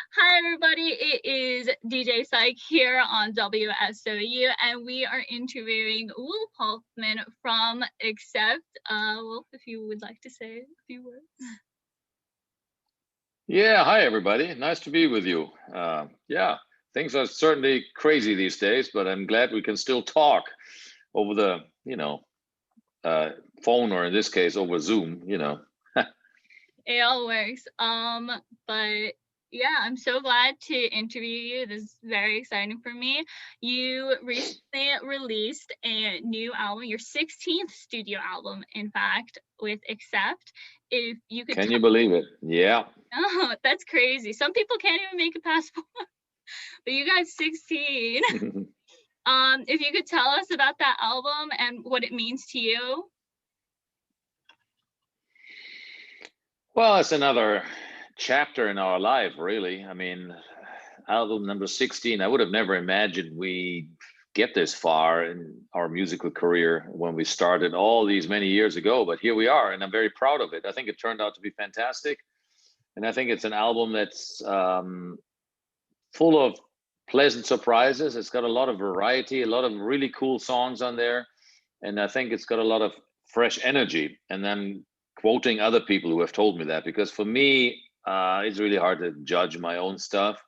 Hi, everybody. It is DJ Psych here on WSOU, and we are interviewing Wolf Hoffman from Accept. Wolf, if you would like to say a few words. Yeah, hi everybody. Nice to be with you. Yeah, things are certainly crazy these days, but I'm glad we can still talk over the, phone, or in this case over Zoom. It all works. But yeah, I'm so glad to interview you. This is very exciting for me. You recently released a new album, your 16th studio album, in fact, with Accept. If you could Can you believe it? Yeah. oh, that's crazy. Some people can't even make it past but you got 16. If you could tell us about that album and what it means to you. Well, it's another chapter in our life, really. I mean, album number 16, I would have never imagined we get this far in our musical career when we started all these many years ago, but here we are, and I'm very proud of it. I think it turned out to be fantastic. And I think it's an album that's full of pleasant surprises. It's got a lot of variety, a lot of really cool songs on there. And I think it's got a lot of fresh energy. And then quoting other people who have told me that, because for me, it's really hard to judge my own stuff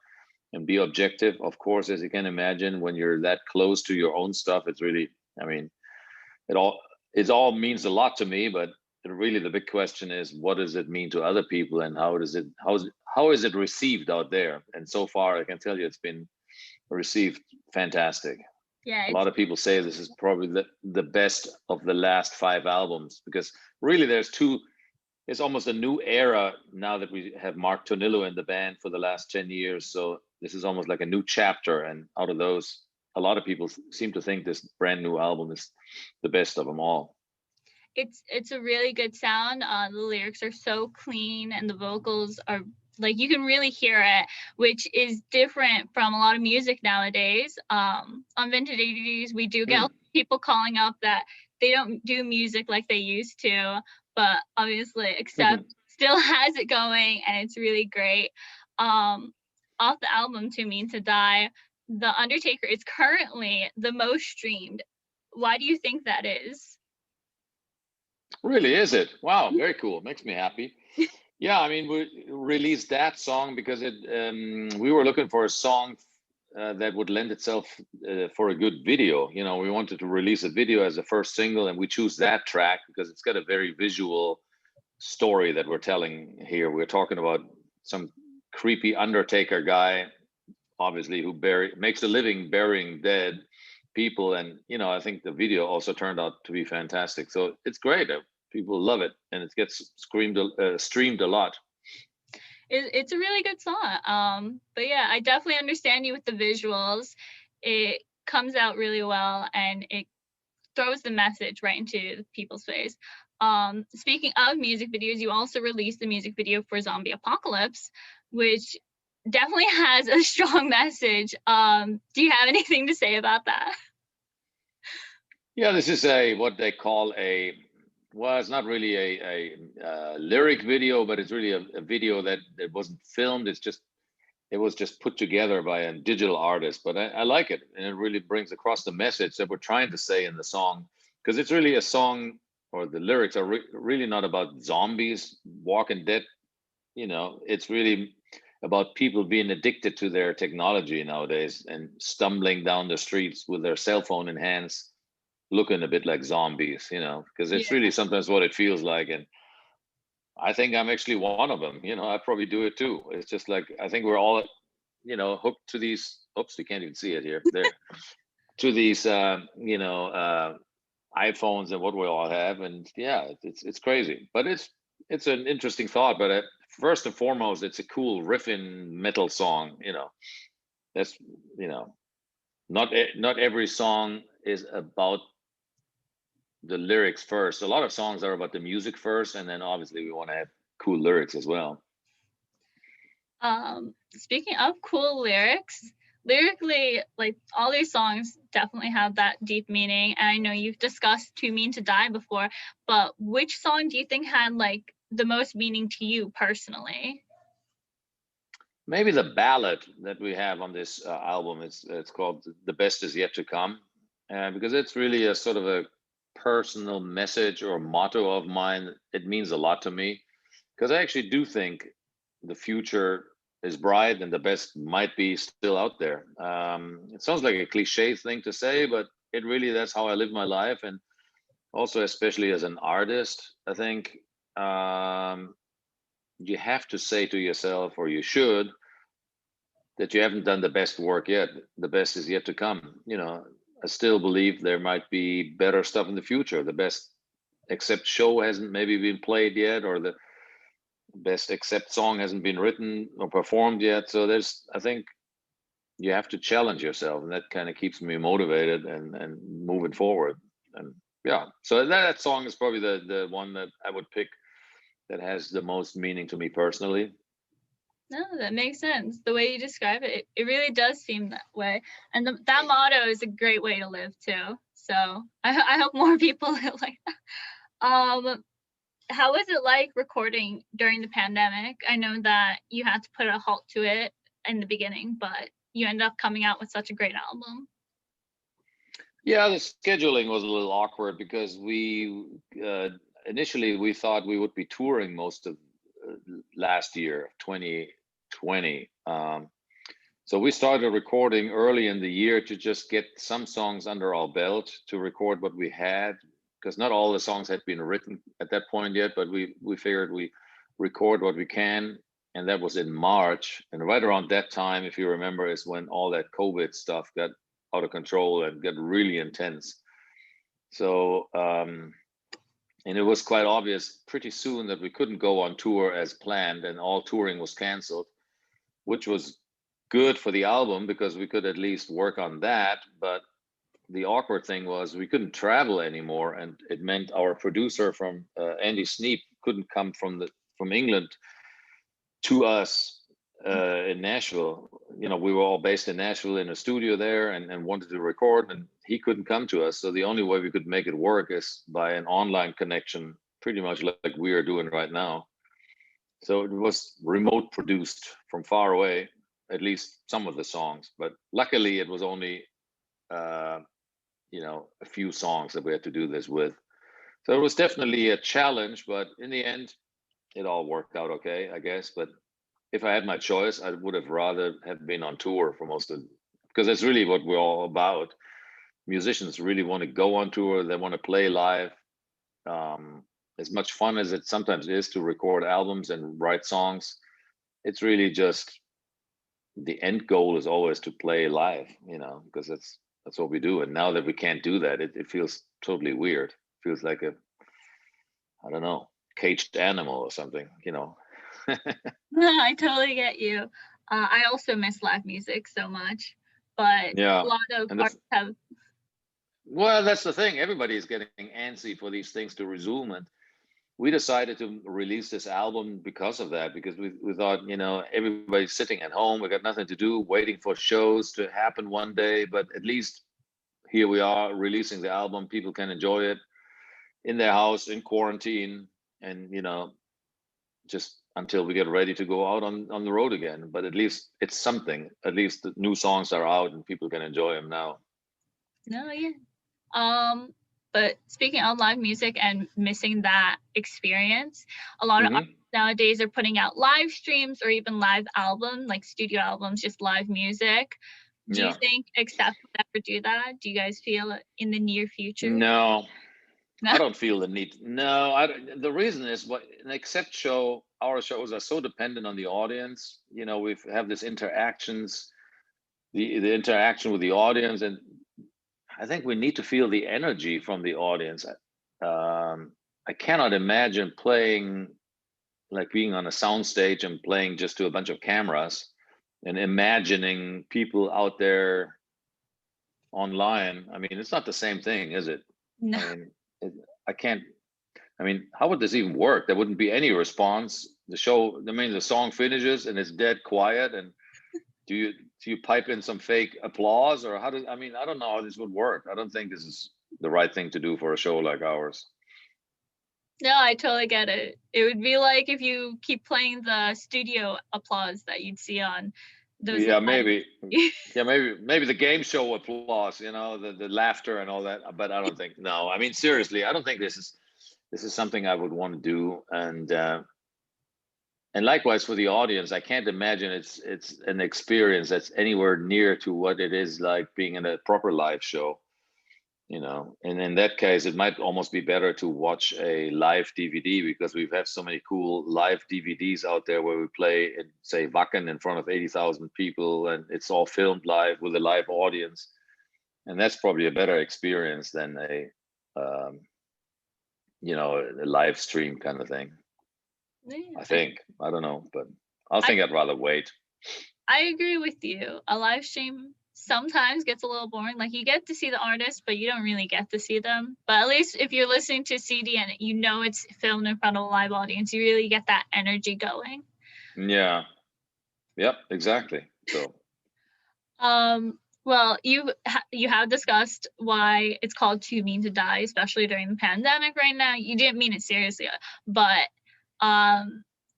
and be objective. Of course, as you can imagine, when you're that close to your own stuff, it's really, I mean, it all means a lot to me, but really the big question is, what does it mean to other people, and how is it received out there? And so far I can tell you it's been received fantastic. Yeah, A lot of people say this is probably the best of the last 5 albums, because really it's almost a new era now that we have Mark Tonillo in the band for the last 10 years. So this is almost like a new chapter. And out of those, a lot of people seem to think this brand new album is the best of them all. it's a really good sound. The lyrics are so clean and the vocals are like you can really hear it, which is different from a lot of music nowadays. On Vintage 80s, we do get people calling up that they don't do music like they used to, but obviously Accept still has it going and it's really great. Off the album To Mean to Die, The Undertaker is currently the most streamed. Why do you think that is? Really, is it? Wow, very cool. Makes me happy. Yeah, I mean, we released that song because we were looking for a song that would lend itself for a good video. We wanted to release a video as a first single, and we choose that track because it's got a very visual story that we're telling here. We're talking about some creepy undertaker guy, obviously, who makes a living burying dead people. And I think the video also turned out to be fantastic, so it's great. People love it, and it gets streamed a lot. It's a really good song. But yeah, I definitely understand you with the visuals. It comes out really well and it throws the message right into people's face. Speaking of music videos, you also released the music video for Zombie Apocalypse, which definitely has a strong message. Do you have anything to say about that? Yeah, this is what they call well, it's not really a lyric video, but it's really a video that wasn't filmed. It was just put together by a digital artist. But I like it, and it really brings across the message that we're trying to say in the song, because it's really a song, or the lyrics are really not about zombies, Walking Dead. It's really about people being addicted to their technology nowadays and stumbling down the streets with their cell phone in hands, looking a bit like zombies, because it's really sometimes what it feels like. And I think I'm actually one of them. I probably do it too. It's just like, I think we're all, hooked to these, oops, we can't even see it here, there, to these, iPhones and what we all have. And yeah, it's crazy, but it's an interesting thought. But first and foremost, it's a cool riffing metal song. That's, not every song is about the lyrics first. A lot of songs are about the music first, and then obviously we want to have cool lyrics as well. Speaking of cool lyrics, lyrically, like all these songs definitely have that deep meaning. And I know you've discussed To Mean to Die before, but which song do you think had like the most meaning to you personally? maybe the ballad that we have on this album. It's called "The Best Is Yet to Come," because it's really a sort of a personal message or motto of mine. It means a lot to me because I actually do think the future is bright and the best might be still out there. It sounds like a cliche thing to say, but it really, that's how I live my life. And also, especially as an artist, I think you have to say to yourself, or you should, that you haven't done the best work yet. The best is yet to come. I still believe there might be better stuff in the future. The best Accept show hasn't maybe been played yet, or the best Accept song hasn't been written or performed yet. So I think you have to challenge yourself, and that kind of keeps me motivated and moving forward. And yeah, so that song is probably the one that I would pick that has the most meaning to me personally. No, that makes sense. The way you describe it, it really does seem that way. And that motto is a great way to live too. So I hope more people live like that. How was it like recording during the pandemic? I know that you had to put a halt to it in the beginning, but you ended up coming out with such a great album. Yeah, the scheduling was a little awkward because we initially we thought we would be touring most of last year, 2020. So we started recording early in the year to just get some songs under our belt to record what we had, because not all the songs had been written at that point yet, but we figured we record what we can. And that was in March. And right around that time, if you remember, is when all that COVID stuff got out of control and got really intense. So, and it was quite obvious pretty soon that we couldn't go on tour as planned, and all touring was canceled, which was good for the album because we could at least work on that. But the awkward thing was we couldn't travel anymore, and it meant our producer from Andy Sneap couldn't come from England to us in Nashville. We were all based in Nashville in a studio there, and wanted to record, and he couldn't come to us. So the only way we could make it work is by an online connection, pretty much like we are doing right now. So it was remote produced from far away, at least some of the songs. But luckily, it was only a few songs that we had to do this with. So it was definitely a challenge, but in the end, it all worked out okay, I guess. But if I had my choice, I would have rather have been on tour for most of, because that's really what we're all about. Musicians really want to go on tour. They want to play live. As much fun as it sometimes is to record albums and write songs, it's really just the end goal is always to play live, because that's what we do. And now that we can't do that, it feels totally weird. It feels like I don't know, caged animal or something. I totally get you. I also miss live music so much, but Yeah, a lot of and artists have. well, that's the thing. Everybody is getting antsy for these things to resume, and we decided to release this album because of that. Because we thought, everybody's sitting at home, we got nothing to do, waiting for shows to happen one day. But at least here we are releasing the album. People can enjoy it in their house in quarantine, and just until we get ready to go out on the road again. But at least it's something. At least the new songs are out and people can enjoy them now. No, yeah. But speaking of live music and missing that experience, a lot of artists nowadays are putting out live streams or even live album, like studio albums, just live music. Do you think Accept would ever do that? Do you guys feel in the near future? No, I don't feel the need. No, the reason is what an Accept show, our shows are so dependent on the audience. We have this interactions, the interaction with the audience, and I think we need to feel the energy from the audience. I cannot imagine playing, like being on a sound stage and playing just to a bunch of cameras and imagining people out there online. I mean, it's not the same thing, is it? No. I can't. I mean, how would this even work? There wouldn't be any response. The song finishes and it's dead quiet. And do you pipe in some fake applause, or I don't know how this would work. I don't think this is the right thing to do for a show like ours. No, I totally get it. It would be like if you keep playing the studio applause that you'd see on those Yeah, live. maybe. Yeah, maybe the game show applause, the laughter and all that. But I don't think. No, I mean seriously, I don't think this is something I would want to do. And likewise for the audience, I can't imagine it's an experience that's anywhere near to what it is like being in a proper live show. And in that case it might almost be better to watch a live DVD, because we've had so many cool live DVDs out there where we play in, say, Wacken in front of 80,000 people, and it's all filmed live with a live audience, and that's probably a better experience than um, a live stream kind of thing. Yeah, I think. I don't know, but I'd rather wait. I agree with you. A live stream sometimes gets a little boring. Like you get to see the artist, but you don't really get to see them. But at least if you're listening to a CD and you know it's filmed in front of a live audience, you really get that energy going. Yeah. Yep, exactly. So Well, you have discussed why it's called Too Mean to Die, especially during the pandemic right now. You didn't mean it seriously, but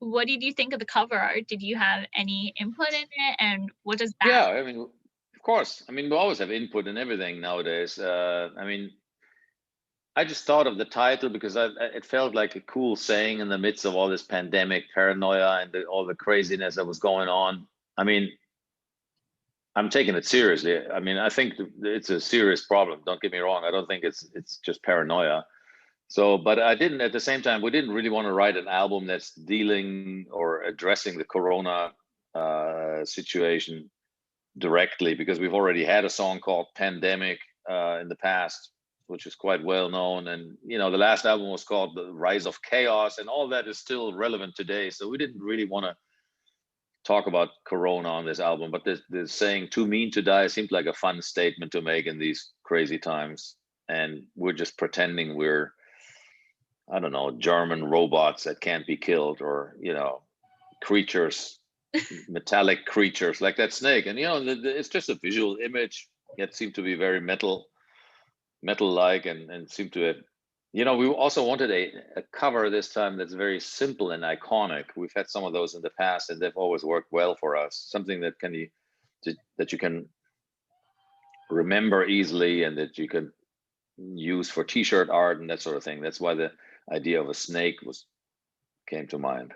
what did you think of the cover art? Did you have any input in it, and what does that? yeah, I mean, of course. I mean, we always have input in everything nowadays. I mean, I just thought of the title because it felt like a cool saying in the midst of all this pandemic paranoia and all the craziness that was going on. I mean, I'm taking it seriously. I mean, I think it's a serious problem. Don't get me wrong. I don't think it's just paranoia. So, but I didn't, at the same time, we didn't really want to write an album that's dealing or addressing the Corona situation directly, because we've already had a song called Pandemic in the past, which is quite well known. And, the last album was called The Rise of Chaos, and all that is still relevant today. So we didn't really want to talk about Corona on this album, but the saying "too mean to die" seemed like a fun statement to make in these crazy times. And we're just pretending we're, I don't know, German robots that can't be killed, or, creatures, metallic creatures like that snake. And, it's just a visual image. It seemed to be very metal-like, and seemed to have, we also wanted a cover this time that's very simple and iconic. We've had some of those in the past, and they've always worked well for us. Something that you can remember easily, and that you can use for t-shirt art and that sort of thing. That's why the idea of a snake came to mind.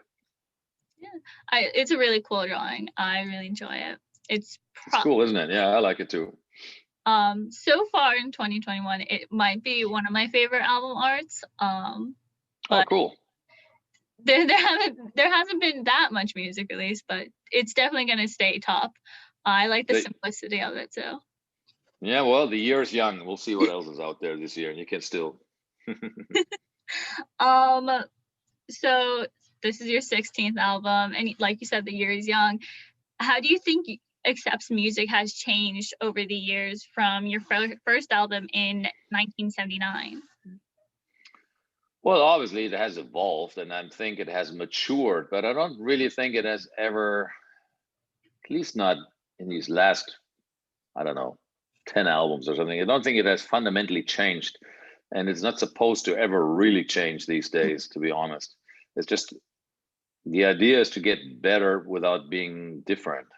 Yeah, it's a really cool drawing. I really enjoy it. It's cool, isn't it? Yeah, I like it too. So far in 2021, it might be one of my favorite album arts. Oh, cool. There hasn't been that much music released, but it's definitely gonna stay top. I like the simplicity of it too. Yeah, well, the year is young. We'll see what else is out there this year, and you can still. So this is your 16th album, and like you said, the year is young. How do you think Accept's music has changed over the years from your first album in 1979? Well, obviously it has evolved, and I think it has matured, but I don't really think it has ever, at least not in these last, I don't know, 10 albums or something. I don't think it has fundamentally changed, and it's not supposed to ever really change these days, to be honest. It's just, the idea is to get better without being different.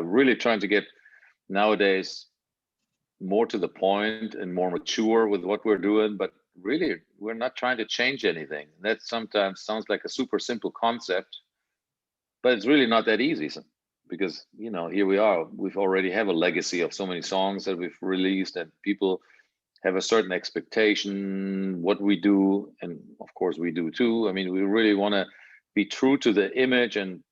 Really trying to get nowadays more to the point and more mature with what we're doing, but really we're not trying to change anything. That sometimes sounds like a super simple concept, but it's really not that easy, because here we are, we've already have a legacy of so many songs that we've released, and people have a certain expectation what we do, and of course we do too. I mean, we really want to be true to the image and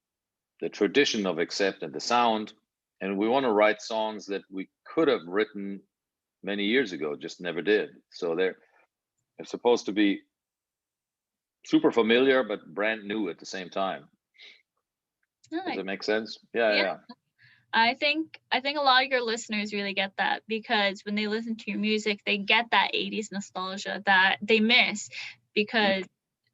the tradition of Accept and the sound, and we want to write songs that we could have written many years ago, just never did. So they're supposed to be super familiar but brand new at the same time. Does it make sense? Yeah. I think a lot of your listeners really get that, because when they listen to your music, they get that 80s nostalgia that they miss, because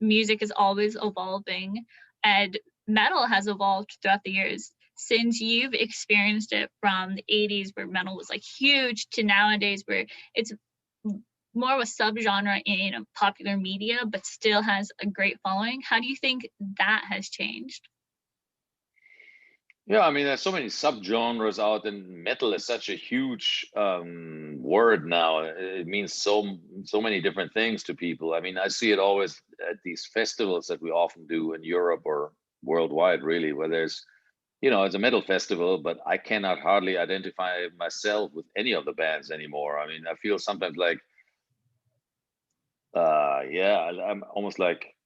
music is always evolving, and metal has evolved throughout the years. Since you've experienced it from the 80s, where metal was like huge, to nowadays where it's more of a subgenre in popular media, but still has a great following. How do you think that has changed? Yeah, I mean, there's so many subgenres out, and metal is such a huge word now. It means so many different things to people. I mean, I see it always at these festivals that we often do in Europe or worldwide, really, where there's, it's a metal festival, but I cannot hardly identify myself with any of the bands anymore. I mean, I feel sometimes like, yeah, I'm almost like,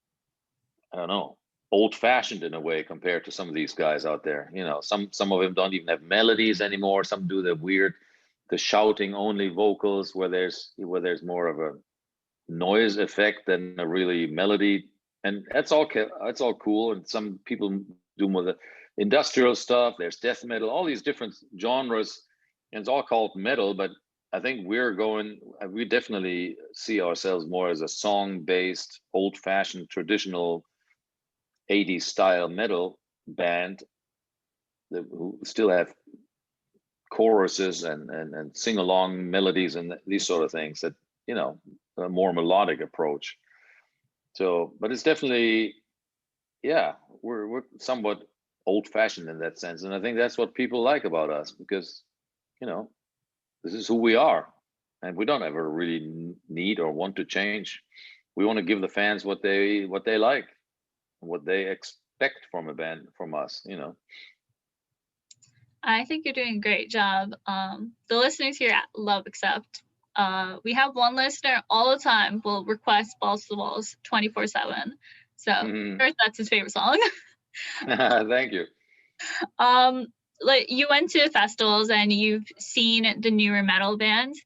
I don't know, old fashioned in a way compared to some of these guys out there. Some of them don't even have melodies anymore. Some do the shouting only vocals where there's more of a noise effect than a really melody. And that's all cool. And some people do more the industrial stuff. There's death metal, all these different genres, and it's all called metal. But I think we definitely see ourselves more as a song-based, old-fashioned, traditional 80s style metal band who still have choruses and sing along melodies and these sort of things that, a more melodic approach. So, but it's definitely, yeah, we're somewhat old fashioned in that sense. And I think that's what people like about us because, you know, this is who we are. And we don't ever really need or want to change. We want to give the fans what they like, what they expect from a band from us. I think you're doing a great job. The listeners here love Accept. We have one listener all the time will request Balls to the Walls 24/7. So that's his favorite song. Thank you. Like you went to festivals and you've seen the newer metal bands.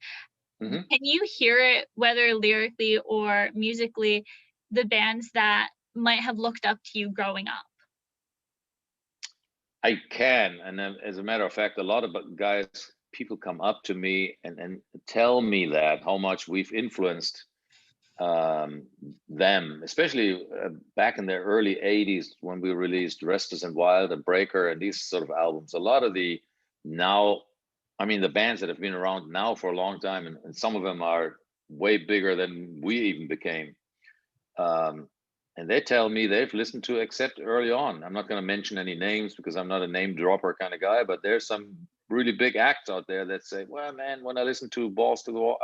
Mm-hmm. Can you hear it, whether lyrically or musically, the bands that might have looked up to you growing up? I can, and as a matter of fact, a lot of people come up to me and tell me that how much we've influenced them, especially back in the early '80s when we released Restless and Wild and Breaker and these sort of albums. A lot of the the bands that have been around now for a long time, and some of them are way bigger than we even became. And they tell me they've listened to Accept early on. I'm not going to mention any names because I'm not a name dropper kind of guy, but there's some really big acts out there that say, well, man, when I listened to Balls to the Wall,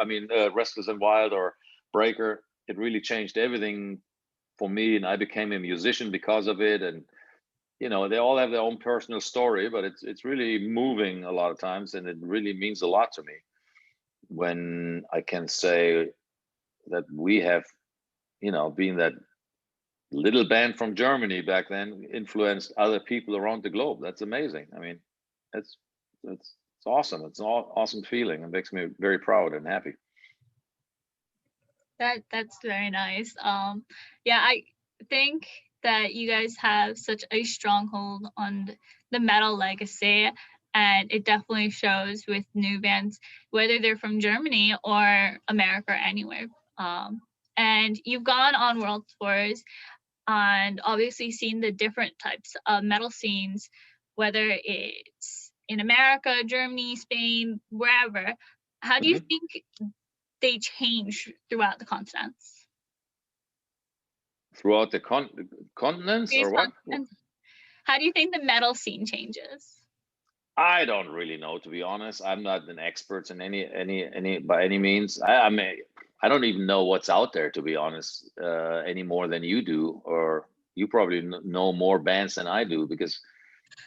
Restless and Wild or Breaker, it really changed everything for me. And I became a musician because of it. And, they all have their own personal story, but it's really moving a lot of times. And it really means a lot to me when I can say that we have, being that little band from Germany back then influenced other people around the globe. That's amazing. I mean, it's awesome. It's an awesome feeling. It makes me very proud and happy. That's very nice. Yeah, I think that you guys have such a stronghold on the metal legacy, and it definitely shows with new bands, whether they're from Germany or America or anywhere. And you've gone on world tours and obviously seen the different types of metal scenes, whether it's in America, Germany, Spain, wherever. How do you think they change throughout the continents? Throughout the continents or what? How do you think the metal scene changes? I don't really know, to be honest. I'm not an expert in any by any means. I don't even know what's out there, to be honest, any more than you do, or you probably know more bands than I do, because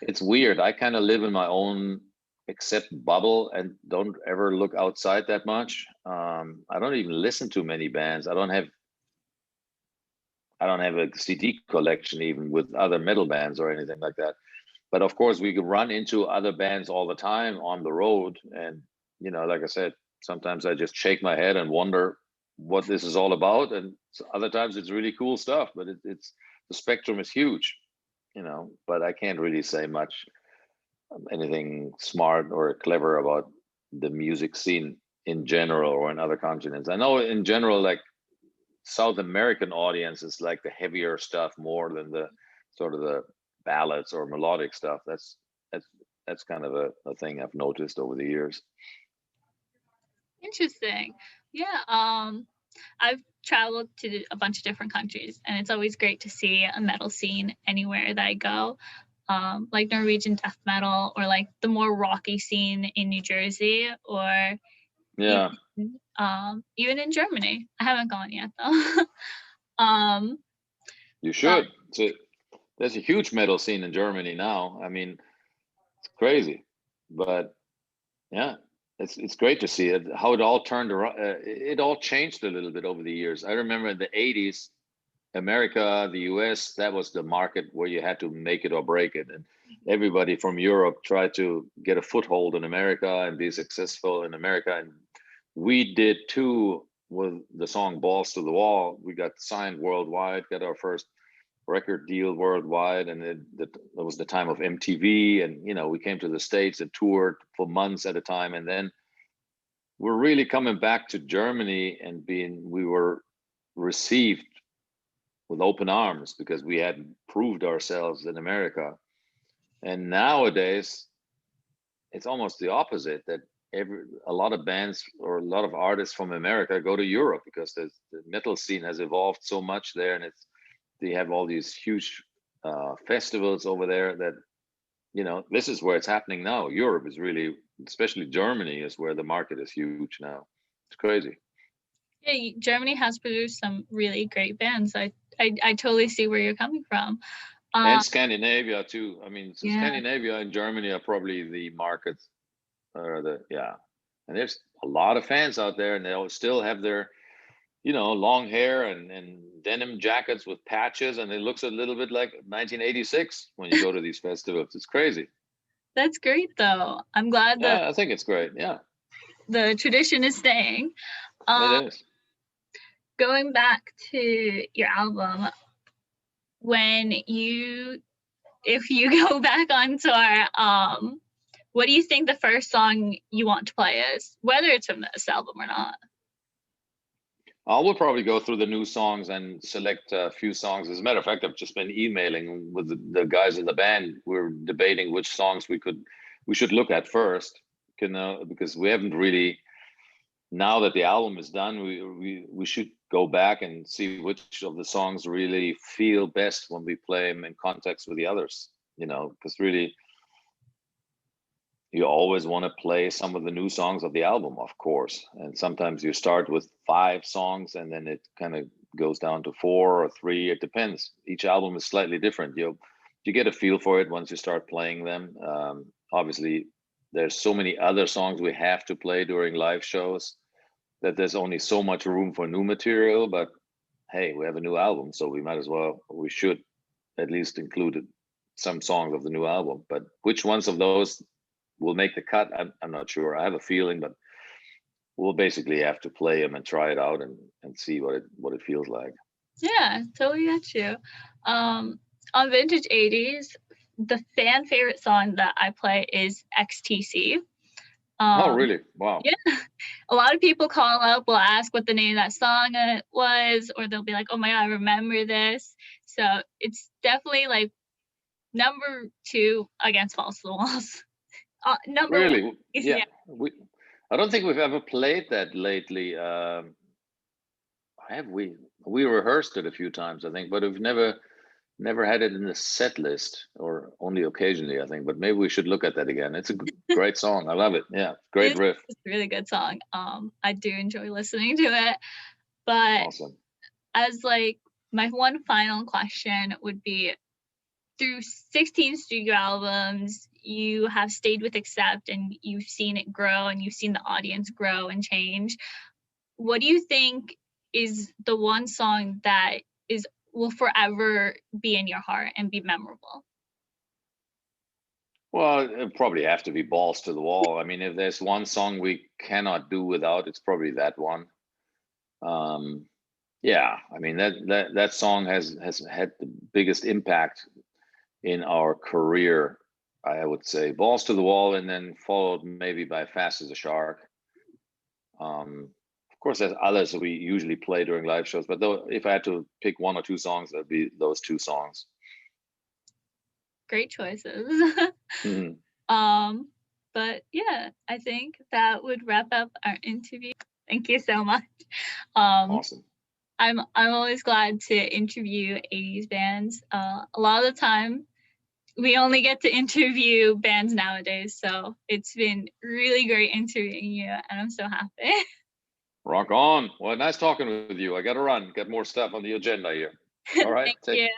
it's weird. I kind of live in my own Accept bubble and don't ever look outside that much. I don't even listen to many bands. I don't have a CD collection even with other metal bands or anything like that. But of course, we can run into other bands all the time on the road, and like I said, sometimes I just shake my head and wonder what this is all about, and other times it's really cool stuff. But it's the spectrum is huge, But I can't really say much anything smart or clever about the music scene in general or in other continents. I know in general, like South American audiences like the heavier stuff more than the sort of the ballads or melodic stuff. That's kind of a thing I've noticed over the years. Interesting. Yeah. I've traveled to a bunch of different countries, and it's always great to see a metal scene anywhere that I go. Like Norwegian death metal, or like the more rocky scene in New Jersey, or Yeah, even even in Germany. I haven't gone yet though. um, you but should. There's a huge metal scene in Germany now. I mean, it's crazy, but yeah, it's great to see it how it all turned around. It all changed a little bit over the years. I remember in the '80s, America, the US, that was the market where you had to make it or break it, and everybody from Europe tried to get a foothold in America and be successful in America, and we did too with the song "Balls to the Wall." We got signed worldwide, got our first record deal worldwide, and that was the time of MTV, and we came to the States and toured for months at a time, and then we're really coming back to Germany and we were received with open arms because we had proved ourselves in America. And nowadays it's almost the opposite, that a lot of bands or a lot of artists from America go to Europe because the metal scene has evolved so much there, and they have all these huge festivals over there that this is where it's happening now. Europe is really, especially Germany, is where the market is huge now. It's crazy. yeah, Germany has produced some really great bands. I totally see where you're coming from. And Um, Scandinavia too. I mean, so yeah, Scandinavia and Germany are probably the markets, or yeah. And there's a lot of fans out there, and they'll still have their long hair and denim jackets with patches, and it looks a little bit like 1986 when you go to these festivals. It's crazy. that's great though. I'm glad that Yeah, I think it's great. Yeah, the tradition is staying. it Um, is. Going back to your album, when you if you go back on tour, what do you think the first song you want to play is, whether it's from this album or not? I will probably go through the new songs and select a few songs. As a matter of fact, I've just been emailing with the guys in the band. We're debating which songs we should look at first, because we haven't really. Now that the album is done, we should go back and see which of the songs really feel best when we play them in context with the others. Because really, you always want to play some of the new songs of the album, of course. And sometimes you start with 5 songs and then it kind of goes down to 4 or 3. It depends. Each album is slightly different. You get a feel for it once you start playing them. Obviously, there's so many other songs we have to play during live shows that there's only so much room for new material. But hey, we have a new album, so we should at least include some songs of the new album. But which ones of those will make the cut, I'm not sure. I have a feeling, but we'll basically have to play them and try it out and see what it feels like. Yeah, totally get you. On Vintage 80s, the fan favorite song that I play is XTC. Oh, Um, really? Wow. yeah, a lot of people call up, will ask what the name of that song was, or they'll be like, "Oh my god, I remember this." So it's definitely like number 2 against False to the Walls. Number 1 Really? is, Yeah. yeah. I don't think we've ever played that lately. Have we? We rehearsed it a few times, I think, but we've never had it in the set list, or only occasionally, I think. But maybe we should look at that again. It's a great song. I love it. Yeah, great riff. It's a really good song. I do enjoy listening to it. But Awesome. as like my one final question would be, through 16 studio albums, you have stayed with Accept and you've seen it grow and you've seen the audience grow and change. What do you think is the one song that will forever be in your heart and be memorable? Well, it probably have to be "Balls to the Wall." I mean, if there's one song we cannot do without, it's probably that one. Um, yeah, I mean that song has had the biggest impact in our career. I would say "Balls to the Wall," and then followed maybe by "Fast as a Shark." Of course, there's others that we usually play during live shows, but though, if I had to pick 1 or 2 songs, that'd be those 2 songs. Great choices. Mhm. um But yeah, I think that would wrap up our interview. Thank you so much. Um, Awesome. I'm always glad to interview 80s bands. A lot of the time, we only get to interview bands nowadays, so it's been really great interviewing you, and I'm so happy. Rock on. Well, nice talking with you. I got to run. Got more stuff on the agenda here. All right. Thank you.